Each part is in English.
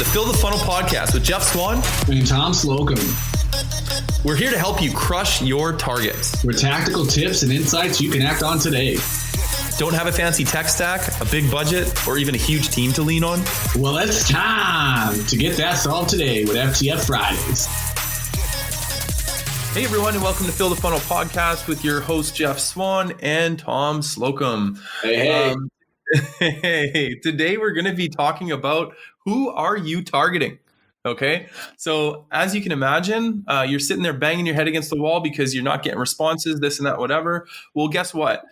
the Fill the Funnel podcast with Jeff Swan and Tom Slocum. We're here to help you crush your targets with tactical tips and insights you can act on today. Don't have a fancy tech stack, a big budget, or even a huge team to lean on? Well, it's time to get that solved today with FTF Fridays. Hey everyone, and welcome to Fill the Funnel podcast with your host Jeff Swan and Tom Slocum. Hey. Hey, today we're going to be talking about who are you targeting? Okay, so as you can imagine, you're sitting there banging your head against the wall because you're not getting responses, this and that, whatever. Well, guess what?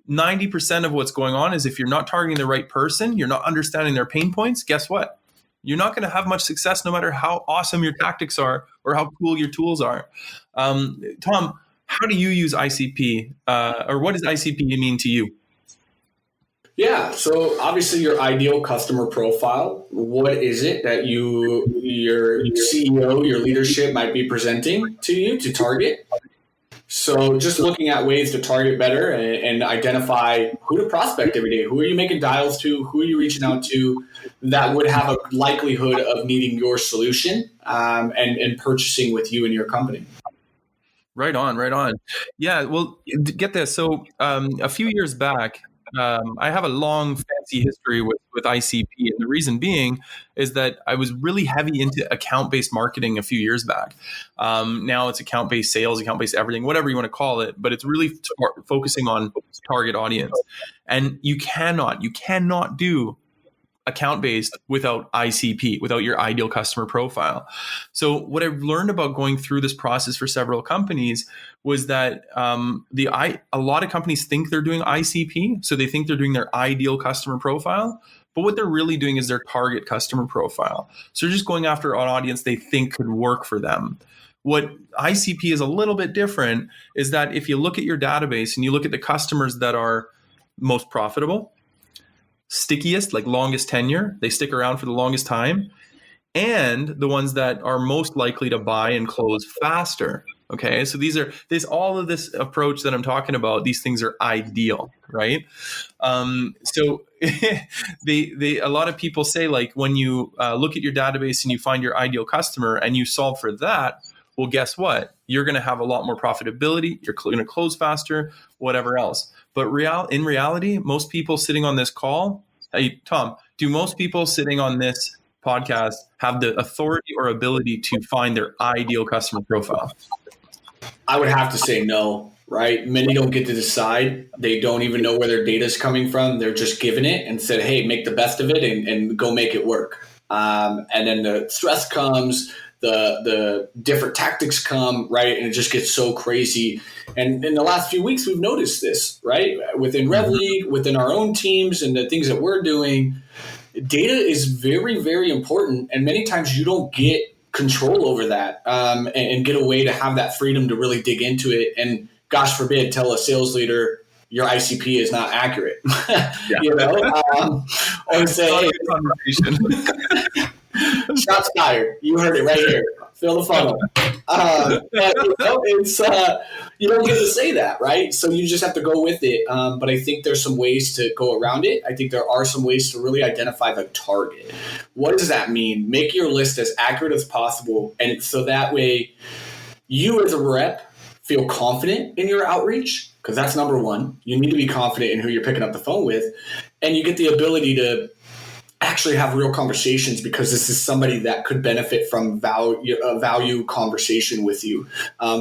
90% of what's going on is if you're not targeting the right person, you're not understanding their pain points, guess what? You're not going to have much success no matter how awesome your tactics are or how cool your tools are. Tom, how do you use ICP? Or what does ICP mean to you? Yeah, so obviously your ideal customer profile, what is it that your CEO, your leadership might be presenting to you to target? So just looking at ways to target better and identify who to prospect every day. Who are you making dials to? Who are you reaching out to that would have a likelihood of needing your solution and purchasing with you and your company? Right on. Yeah, well, get this. So a few years back, I have a long, fancy history with ICP. And the reason being is that I was really heavy into account-based marketing a few years back. Now it's account-based sales, account-based everything, whatever you want to call it. But it's really focusing on target audience. And you cannot do account-based without ICP, without your ideal customer profile. So what I've learned about going through this process for several companies was that a lot of companies think they're doing ICP, so they think they're doing their ideal customer profile, but what they're really doing is their target customer profile. So they're just going after an audience they think could work for them. What ICP is a little bit different is that if you look at your database and you look at the customers that are most profitable, stickiest, like longest tenure, they stick around for the longest time, and the ones that are most likely to buy and close faster. Okay, so all of this approach that I'm talking about, these things are ideal, right? So a lot of people say, like, when you look at your database and you find your ideal customer and you solve for that, well, guess what? You're going to have a lot more profitability. You're going to close faster, whatever else. But in reality, most people sitting on this call, hey, Tom, do most people sitting on this podcast have the authority or ability to find their ideal customer profile? I would have to say no, right? Many don't get to decide. They don't even know where their data is coming from. They're just given it and said, hey, make the best of it and go make it work. And then the stress comes, the different tactics come, right? And it just gets so crazy. And in the last few weeks, we've noticed this, right? Within RevLeague, within our own teams and the things that we're doing, data is very, very important. And many times you don't get control over that and get a way to have that freedom to really dig into it. And gosh forbid, tell a sales leader your ICP is not accurate, you know, or say, shots fired. You heard it right here. Fill the funnel. You don't get to say that, right? So you just have to go with it. But I think there's some ways to go around it. I think there are some ways to really identify the target. What does that mean? Make your list as accurate as possible. And so that way you as a rep feel confident in your outreach, because that's number one. You need to be confident in who you're picking up the phone with. And you get the ability to actually have real conversations because this is somebody that could benefit from value conversation with you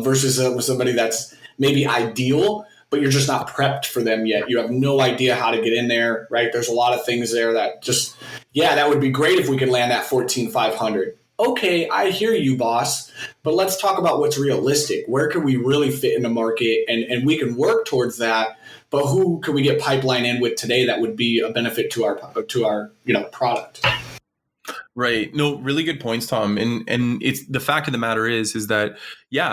versus with somebody that's maybe ideal, but you're just not prepped for them yet. You have no idea how to get in there, right? There's a lot of things there that just, that would be great if we could land that 14,500. Okay, I hear you, boss, but let's talk about what's realistic. Where can we really fit in the market? And we can work towards that. But who can we get pipeline in with today that would be a benefit to our product? Right. No, really good points, Tom. And it's the fact of the matter is that,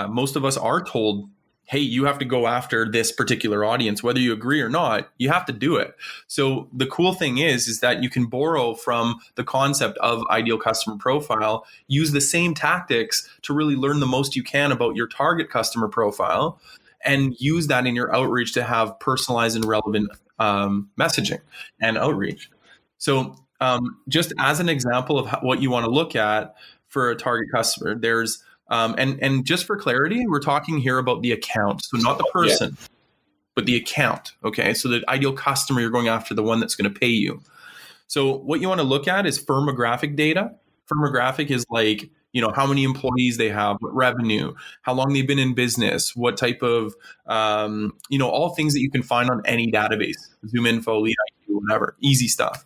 most of us are told, hey, you have to go after this particular audience, whether you agree or not, you have to do it. So the cool thing is that you can borrow from the concept of ideal customer profile, use the same tactics to really learn the most you can about your target customer profile, and use that in your outreach to have personalized and relevant messaging and outreach. So just as an example of what you want to look at for a target customer, there's and just for clarity, we're talking here about the account, so not the person, but the account. Okay, so the ideal customer you're going after, the one that's going to pay you. So what you want to look at is firmographic data. Firmographic is like, how many employees they have, what revenue, how long they've been in business, what type of, all things that you can find on any database, ZoomInfo, LeadIQ, whatever, easy stuff.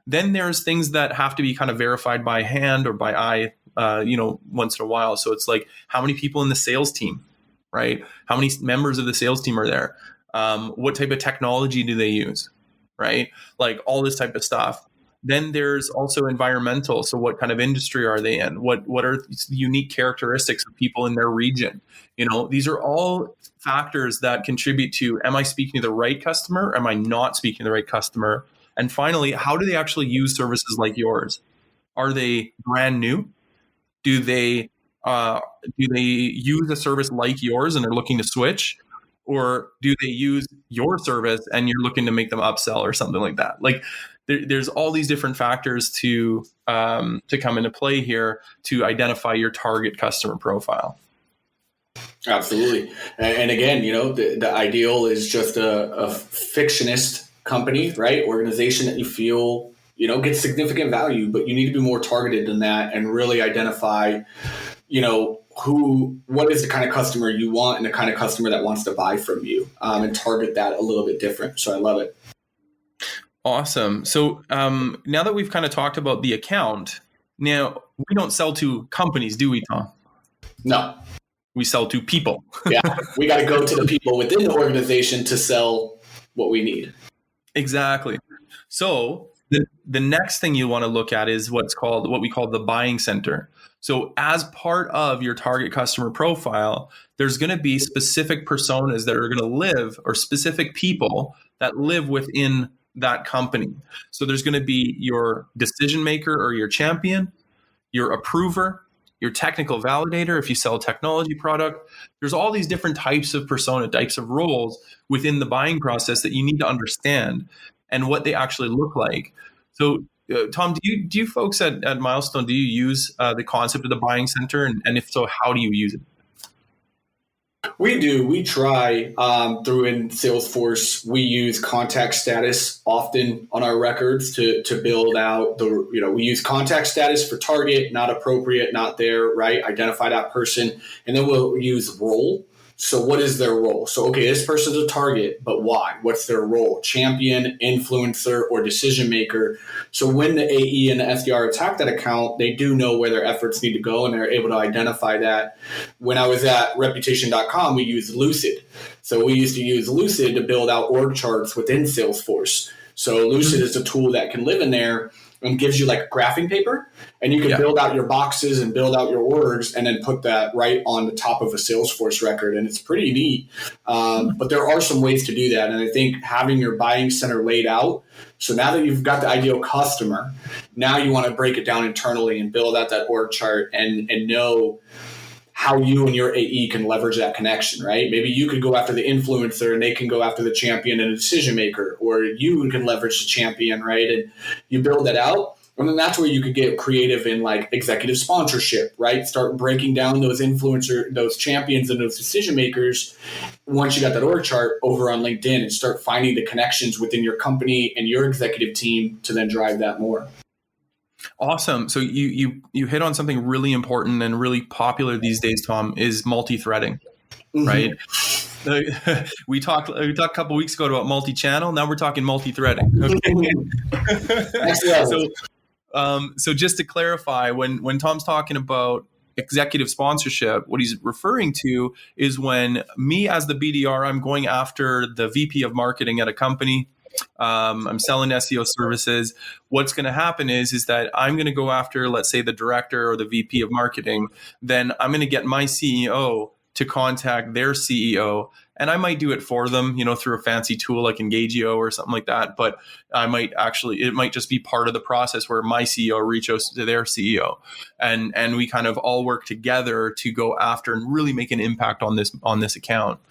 Then there's things that have to be kind of verified by hand or by eye, once in a while. So it's like, how many people in the sales team, right? How many members of the sales team are there? What type of technology do they use, right? Like all this type of stuff. Then there's also environmental. So what kind of industry are they in? What are the unique characteristics of people in their region? These are all factors that contribute to, am I speaking to the right customer? Am I not speaking to the right customer? And finally, how do they actually use services like yours? Are they brand new? Do they use a service like yours and are looking to switch? Or do they use your service and you're looking to make them upsell or something like that? Like there's all these different factors to come into play here to identify your target customer profile. Absolutely. And again, the ideal is just a fictionist company, right? Organization that you feel, gets significant value, but you need to be more targeted than that and really identify, what is the kind of customer you want and the kind of customer that wants to buy from you, and target that a little bit different. So I love it. Awesome. So now that we've kind of talked about the account, now we don't sell to companies, do we, Tom? No. We sell to people. Yeah. We got to go to the people within the organization to sell what we need. Exactly. So the next thing you want to look at is what we call the buying center. So as part of your target customer profile, there's going to be specific personas that are going to live, or specific people that live within that company. So there's going to be your decision maker or your champion, your approver, your technical validator if you sell a technology product. There's all these different types of persona, types of roles within the buying process that you need to understand and what they actually look like. So Tom, do you folks at Milestone, do you use the concept of the buying center? And if so, how do you use it? We do. We try through in Salesforce. We use contact status often on our records to build out we use contact status for target, not appropriate, not there, right? Identify that person. And then we'll use role. So what is their role? So, okay, this person's a target, but why? What's their role? Champion, influencer, or decision maker. So when the AE and the SDR attack that account, they do know where their efforts need to go, and they're able to identify that. When I was at reputation.com, we used Lucid. So we used to use Lucid to build out org charts within Salesforce. So Lucid is a tool that can live in there and gives you like graphing paper, and you can build out your boxes and build out your orgs and then put that right on the top of a Salesforce record. And it's pretty neat. But there are some ways to do that. And I think having your buying center laid out, so now that you've got the ideal customer, now you want to break it down internally and build out that org chart and know how you and your AE can leverage that connection, right? Maybe you could go after the influencer and they can go after the champion and the decision maker, or you can leverage the champion, right? And you build that out. And then that's where you could get creative in like executive sponsorship, right? Start breaking down those those champions and those decision makers once you got that org chart over on LinkedIn, and start finding the connections within your company and your executive team to then drive that more. Awesome. So you hit on something really important and really popular these days, Tom, is multi-threading, right? We talked a couple of weeks ago about multi-channel. Now we're talking multi-threading. Okay. So just to clarify, when Tom's talking about executive sponsorship, what he's referring to is when me as the BDR, I'm going after the VP of marketing at a company. I'm selling SEO services. What's going to happen is that I'm going to go after, let's say, the director or the VP of marketing. Then I'm going to get my CEO to contact their CEO, and I might do it for them, through a fancy tool like Engagio or something like that. But it might just be part of the process where my CEO reaches out to their CEO, and we kind of all work together to go after and really make an impact on this account.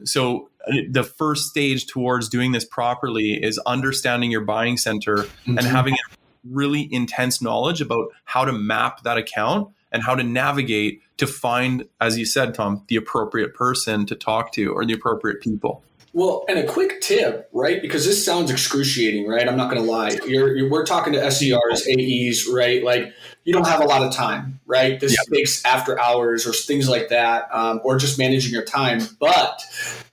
So the first stage towards doing this properly is understanding your buying center and having a really intense knowledge about how to map that account and how to navigate to find, as you said, Tom, the appropriate person to talk to or the appropriate people. Well, and a quick tip, right? Because this sounds excruciating, right? I'm not going to lie. We're talking to SDRs, AEs, right? Like, you don't have a lot of time, right? This takes after hours or things like that, or just managing your time. But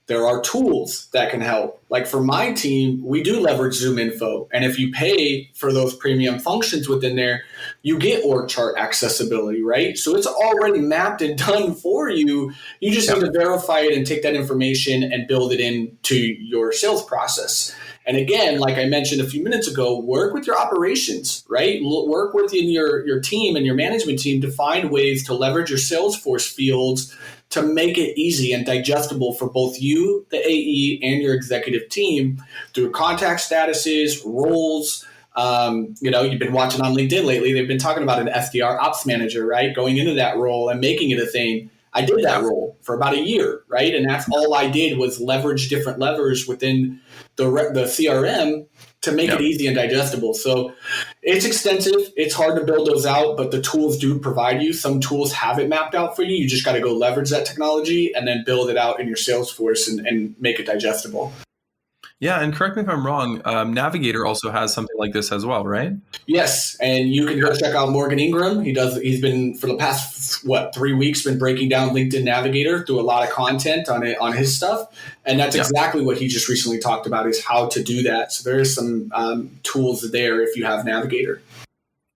there are tools that can help. Like for my team, we do leverage Zoom Info. And if you pay for those premium functions within there, you get org chart accessibility, right? So it's already mapped and done for you. You just need to verify it and take that information and build it into your sales process. And again, like I mentioned a few minutes ago, work with your operations, right? Work within your team and your management team to find ways to leverage your Salesforce fields to make it easy and digestible for both you, the AE, and your executive team through contact statuses, roles. You've been watching on LinkedIn lately. They've been talking about an SDR ops manager, right? Going into that role and making it a thing. I did that role for about a year, right? And that's all I did was leverage different levers within the CRM to make it easy and digestible. So it's extensive. It's hard to build those out, but the tools do provide you. Some tools have it mapped out for you. You just got to go leverage that technology and then build it out in your Salesforce and make it digestible. Yeah, and correct me if I'm wrong, Navigator also has something like this as well, right? Yes, and you can go check out Morgan Ingram. He's been for the past 3 weeks been breaking down LinkedIn Navigator through a lot of content on his stuff, and that's exactly what he just recently talked about is how to do that. So there's some tools there if you have Navigator.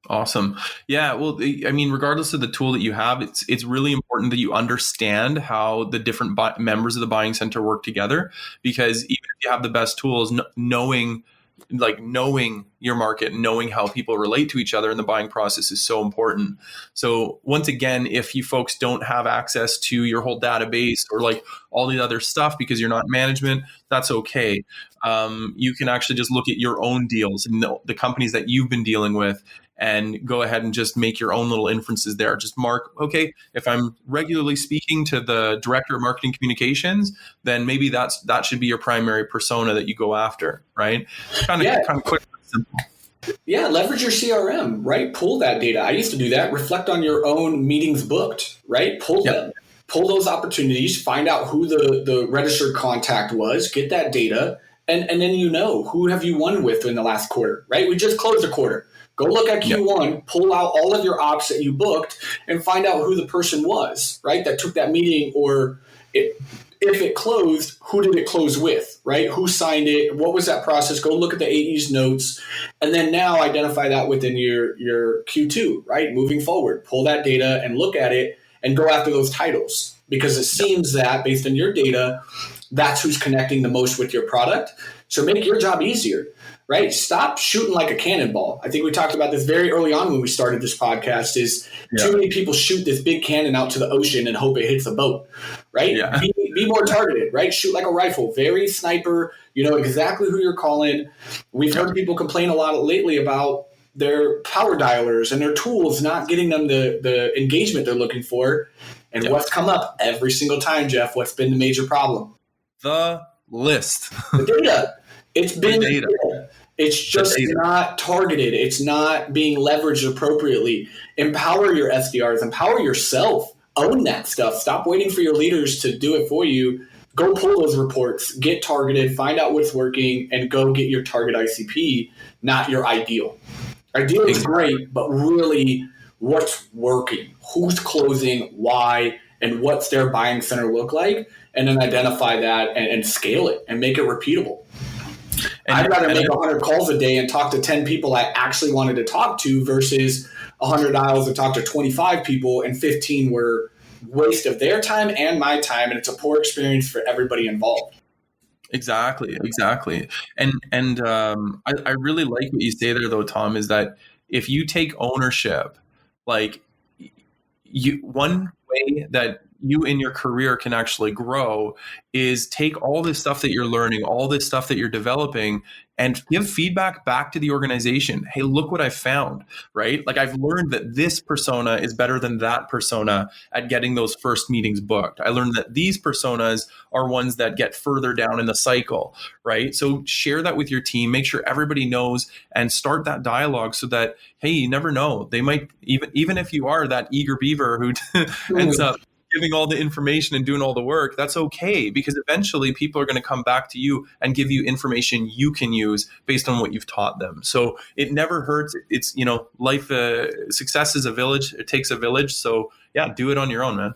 Awesome. Yeah. Well, I mean, regardless of the tool that you have, it's really important that you understand how the different members of the buying center work together, because even if you have the best tools, knowing your market, knowing how people relate to each other in the buying process is so important. So once again, if you folks don't have access to your whole database or like all the other stuff because you're not management, that's okay. You can actually just look at your own deals and the companies that you've been dealing with and go ahead and just make your own little inferences there. Just mark, okay, if I'm regularly speaking to the director of marketing communications, then maybe that should be your primary persona that you go after, right? Kind of quick and simple. Yeah, leverage your CRM, right? Pull that data. I used to do that. Reflect on your own meetings booked, right? Pull them. Pull those opportunities, find out who the registered contact was, get that data, and then who have you won with in the last quarter, right? We just closed a quarter. Go look at Q1, pull out all of your ops that you booked, and find out who the person was, right, that took that meeting, or if it closed, who did it close with, right? Who signed it? What was that process? Go look at the AE's notes, and then now identify that within your Q2, right? Moving forward, pull that data and look at it and go after those titles, because it seems that based on your data, that's who's connecting the most with your product. So make your job easier. Right? Stop shooting like a cannonball. I think we talked about this very early on when we started this podcast is too many people shoot this big cannon out to the ocean and hope it hits a boat, right? Yeah. Be more targeted, right? Shoot like a rifle, very sniper. You know exactly who you're calling. We've heard people complain a lot lately about their power dialers and their tools not getting them the engagement they're looking for. And what's come up every single time, Jeff? What's been the major problem? The list. The data. It's been the data. It's just not targeted. It's not being leveraged appropriately. Empower your SDRs. Empower yourself. Own that stuff. Stop waiting for your leaders to do it for you. Go pull those reports. Get targeted. Find out what's working, and go get your target ICP, not your ideal. Ideal is great, but really what's working? Who's closing? Why? And what's their buying center look like? And then identify that and scale it and make it repeatable. I'd rather make 100 calls a day and talk to 10 people I actually wanted to talk to versus 100 dials to talk to 25 people, and 15 were waste of their time and my time, and it's a poor experience for everybody involved. Exactly. And I really like what you say there, though, Tom, is that if you take ownership, like one way that you in your career can actually grow is take all this stuff that you're learning, all this stuff that you're developing, and give feedback back to the organization. Hey, look what I found, right? Like I've learned that this persona is better than that persona at getting those first meetings booked. I learned that these personas are ones that get further down in the cycle, right? So share that with your team, make sure everybody knows, and start that dialogue so that, hey, you never know. They might, even if you are that eager beaver who ends up giving all the information and doing all the work, that's okay, because eventually people are going to come back to you and give you information you can use based on what you've taught them. So it never hurts. It's, life, success is a village. It takes a village. So yeah, do it on your own, man.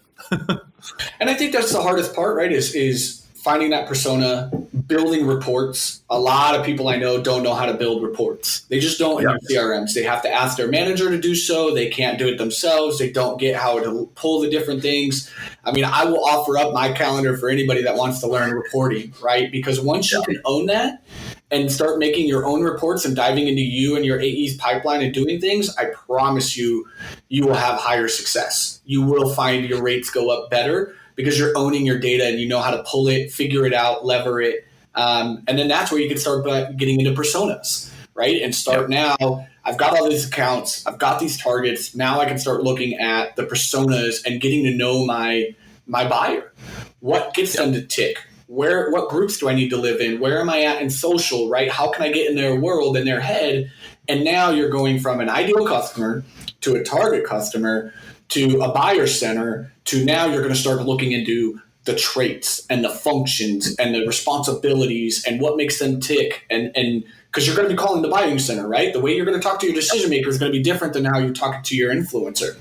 And I think that's the hardest part, right? Is finding that persona, building reports. A lot of people I know don't know how to build reports. They just don't in their CRMs. They have to ask their manager to do so. They can't do it themselves. They don't get how to pull the different things. I mean, I will offer up my calendar for anybody that wants to learn reporting, right? Because once you can own that and start making your own reports and diving into you and your AE's pipeline and doing things, I promise you, you will have higher success. You will find your rates go up better because you're owning your data and you know how to pull it, figure it out, lever it. And then that's where you can start getting into personas, right? And start now, I've got all these accounts, I've got these targets. Now I can start looking at the personas and getting to know my buyer. What gets them to tick? What groups do I need to live in? Where am I at in social, right? How can I get in their world, in their head? And now you're going from an ideal customer to a target customer to a buyer center to now you're going to start looking into the traits and the functions and the responsibilities and what makes them tick. And because you're going to be calling the buying center, right? The way you're going to talk to your decision maker is going to be different than how you're talking to your influencer.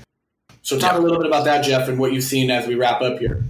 So talk a little bit about that, Jeff, and what you've seen as we wrap up here.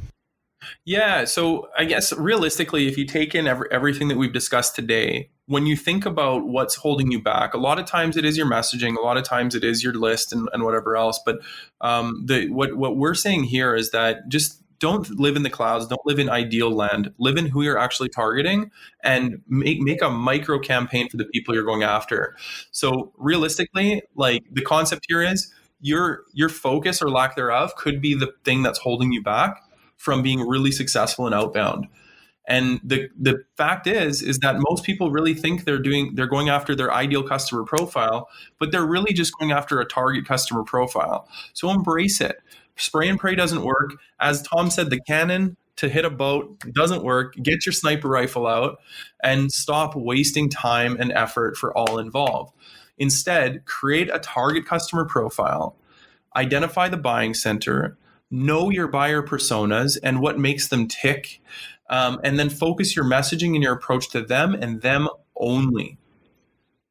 Yeah. So I guess realistically, if you take in everything that we've discussed today, when you think about what's holding you back, a lot of times it is your messaging, a lot of times it is your list and whatever else. But what we're saying here is that just don't live in the clouds, don't live in ideal land, live in who you're actually targeting and make a micro campaign for the people you're going after. So realistically, like the concept here is your focus or lack thereof could be the thing that's holding you back from being really successful in outbound. And the fact is that most people really think they're going after their ideal customer profile, but they're really just going after a target customer profile. So embrace it. Spray and pray doesn't work. As Tom said, the cannon to hit a boat doesn't work. Get your sniper rifle out and stop wasting time and effort for all involved. Instead, create a target customer profile, identify the buying center, know your buyer personas and what makes them tick, and then focus your messaging and your approach to them and them only.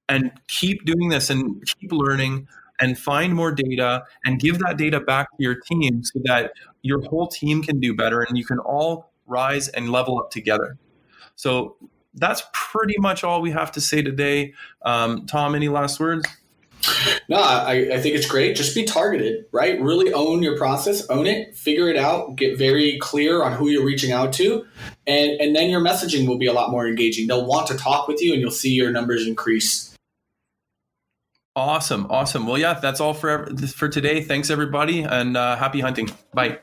And keep doing this and keep learning and find more data and give that data back to your team so that your whole team can do better and you can all rise and level up together. So that's pretty much all we have to say today. Tom, any last words? No, I think it's great. Just be targeted, right? Really own your process, own it, figure it out, get very clear on who you're reaching out to, and then your messaging will be a lot more engaging. They'll want to talk with you and you'll see your numbers increase. Awesome. Well, yeah, that's all for today. Thanks, everybody, and happy hunting. Bye.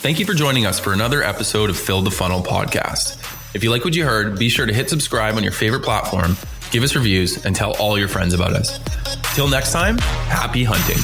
Thank you for joining us for another episode of Fill the Funnel podcast. If you like what you heard, be sure to hit subscribe on your favorite platform, give us reviews, and tell all your friends about us. Till next time, happy hunting.